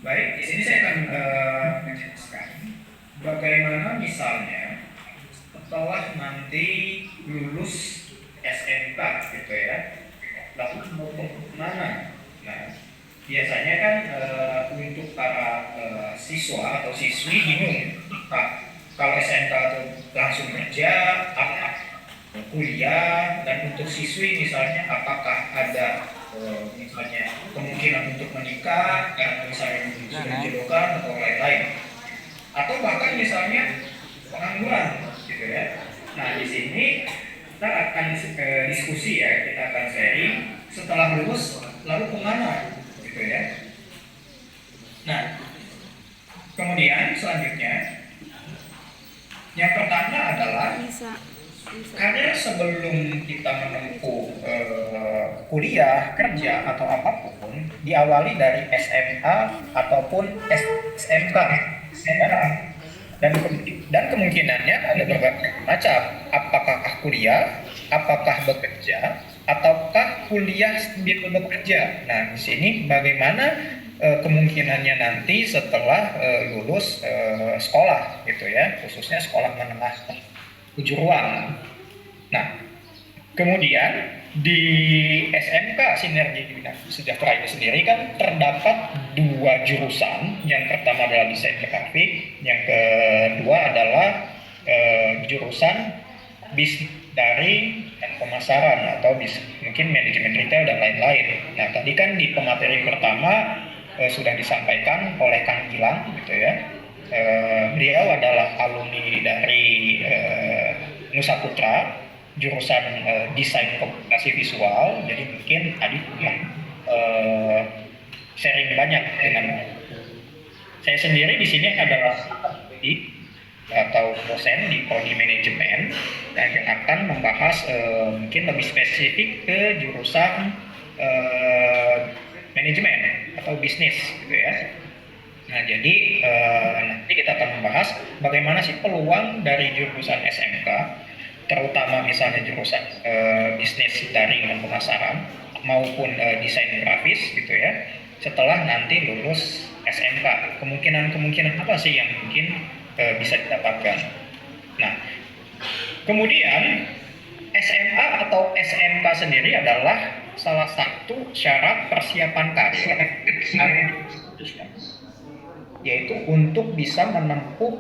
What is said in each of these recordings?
Baik, di sini saya akan menjelaskan bagaimana misalnya setelah nanti lulus SMK gitu ya, lalu mau kemana? Nah, biasanya kan untuk para siswa atau siswi bingung, Pak, kalau SMK itu langsung kerja, apa kuliah, dan untuk siswi misalnya apakah ada misalnya kemungkinan untuk menikah karena misalnya sudah dijodohkan atau lain-lain, atau bahkan misalnya pengangguran gitu ya. Nah, di sini kita akan diskusi ya, kita akan sharing setelah lulus lalu kemana gitu ya. Nah, kemudian selanjutnya yang pertama adalah karena sebelum kita menempuh kuliah, kerja atau apapun diawali dari SMA ataupun SMK. Dan kemungkinannya ada berbagai macam. Apakah kuliah, apakah bekerja, ataukah kuliah sambil bekerja. Nah, di sini bagaimana kemungkinannya nanti setelah lulus sekolah gitu ya, khususnya sekolah menengah kejuruan. Nah, kemudian di SMK Sinergi Bina Sejahtera itu sendiri kan terdapat dua jurusan. Yang pertama adalah desain grafik, yang kedua adalah jurusan bisnis daring dan pemasaran atau mungkin manajemen retail dan lain-lain. Nah, tadi kan di pemateri pertama sudah disampaikan oleh Kang Gilang gitu ya. Beliau adalah alumni dari Nusa Putra, jurusan desain komunikasi visual. Jadi mungkin tadi uh, sharing banyak dengan saya sendiri. Di sini adalah atau dosen di prodi manajemen dan akan membahas mungkin lebih spesifik ke jurusan manajemen atau bisnis gitu ya. Nah, jadi nanti kita akan membahas bagaimana sih peluang dari jurusan SMK, terutama misalnya jurusan bisnis daring dan pemasaran maupun desain grafis gitu ya. Setelah nanti lulus SMK, kemungkinan apa sih yang mungkin bisa didapatkan? Nah, kemudian SMA atau SMK sendiri adalah salah satu syarat persiapan karir, yaitu untuk bisa menempuh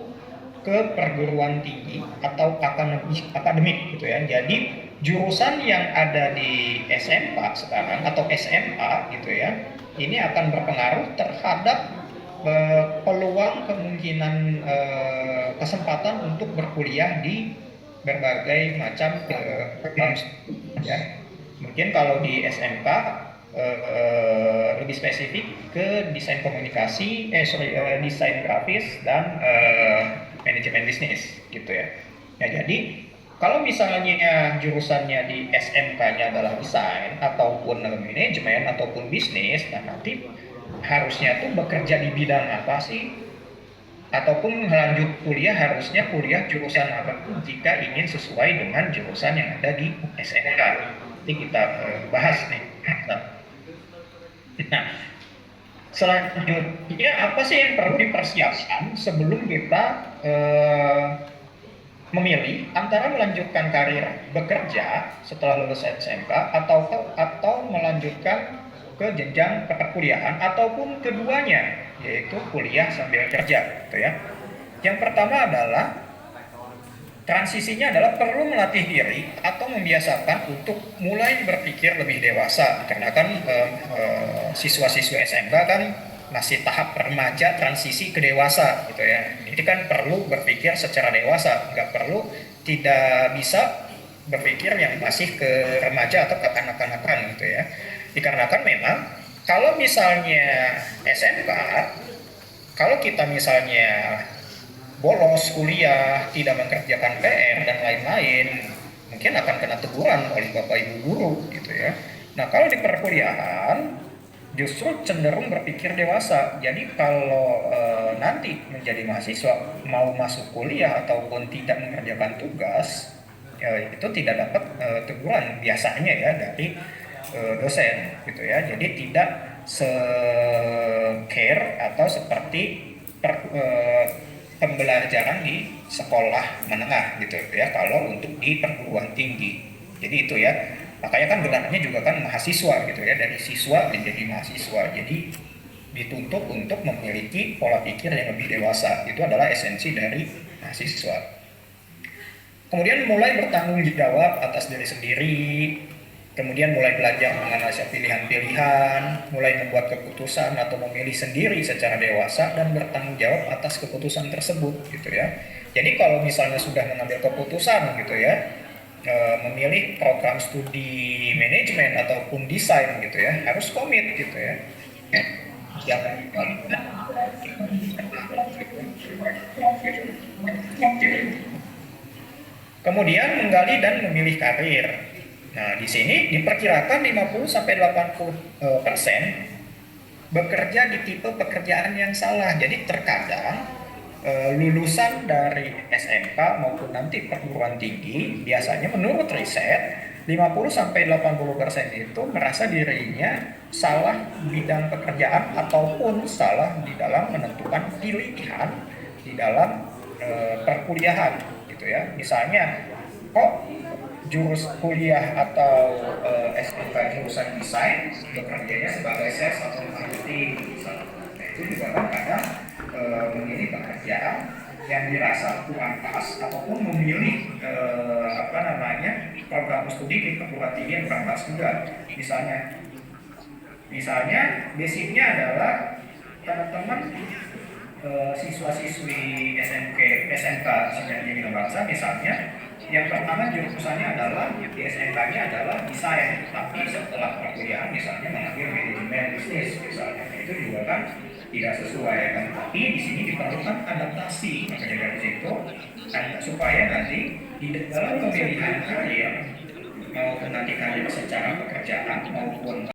ke perguruan tinggi atau akademik gitu ya. Jadi jurusan yang ada di SMK sekarang atau SMA gitu ya, ini akan berpengaruh terhadap peluang kemungkinan kesempatan untuk berkuliah di berbagai macam ya. Mungkin kalau di SMK lebih spesifik ke desain komunikasi, desain grafis dan manajemen bisnis gitu ya. Nah, jadi kalau misalnya jurusannya di SMK-nya adalah desain ataupun manajemen ataupun bisnis, nah nanti harusnya tuh bekerja di bidang apa sih? Ataupun lanjut kuliah harusnya kuliah jurusan apa pun jika ingin sesuai dengan jurusan yang ada di SMK. Nanti kita bahas nih. Nah, selanjutnya apa sih yang perlu dipersiapkan sebelum kita memilih antara melanjutkan karir bekerja setelah lulus SMK atau melanjutkan ke jenjang perkuliahan ataupun keduanya, yaitu kuliah sambil kerja gitu ya. Yang pertama adalah transisinya adalah perlu melatih diri atau membiasakan untuk mulai berpikir lebih dewasa, karena kan siswa-siswa SMK kan masih tahap remaja transisi ke dewasa gitu ya. Jadi kan perlu berpikir secara dewasa, nggak perlu, tidak bisa berpikir yang masih ke remaja atau ke kanak-kanakan gitu ya. Dikarenakan memang kalau misalnya SMK, kalau kita misalnya bolos kuliah, tidak mengerjakan PR dan lain-lain, mungkin akan kena teguran oleh Bapak Ibu guru gitu ya. Nah, kalau di perkuliahan justru cenderung berpikir dewasa. Jadi kalau nanti menjadi mahasiswa mau masuk kuliah ataupun tidak mengerjakan tugas, itu tidak dapat teguran biasanya ya dari dosen gitu ya. Jadi tidak SR atau seperti pembelajaran di sekolah menengah gitu ya, kalau untuk di perguruan tinggi. Jadi itu ya, makanya kan gelarnya juga kan mahasiswa gitu ya, dari siswa menjadi mahasiswa. Jadi dituntut untuk memiliki pola pikir yang lebih dewasa. Itu adalah esensi dari mahasiswa. Kemudian mulai bertanggung jawab atas diri sendiri, kemudian mulai belajar menganalisa pilihan-pilihan, mulai membuat keputusan atau memilih sendiri secara dewasa dan bertanggung jawab atas keputusan tersebut gitu ya. Jadi kalau misalnya sudah mengambil keputusan gitu ya, memilih program studi manajemen ataupun desain gitu ya, harus komit gitu ya. Jangan kemudian menggali dan memilih karir. Nah, di sini diperkirakan 50-80% bekerja di tipe pekerjaan yang salah. Jadi terkadang lulusan dari SMK maupun nanti perguruan tinggi biasanya menurut riset 50-80% itu merasa dirinya salah bidang pekerjaan ataupun salah di dalam menentukan pilihan di dalam perkuliahan gitu ya. Misalnya kok jurus kuliah atau SMK jurusan desain bekerjanya sebagai sales atau marketing misalnya. Nah, itu juga kan kadang memilih pekerjaan yang dirasa kurang pas ataupun memilih program studi di perguruan tinggi yang kurang pas juga. Misalnya basicnya adalah teman-teman siswa-siswi SMK Sinergi Bina Bangsa misalnya, yang pertama jurusannya adalah di SMK-nya adalah desain, tapi setelah perkuliahan misalnya mengambil manajemen bisnis misalnya, itu juga kan tidak sesuai kan. Tapi di sini diperlukan adaptasi, makanya dari situ supaya nanti di dalam pemilihan karir maupun nanti karir secara pekerjaan maupun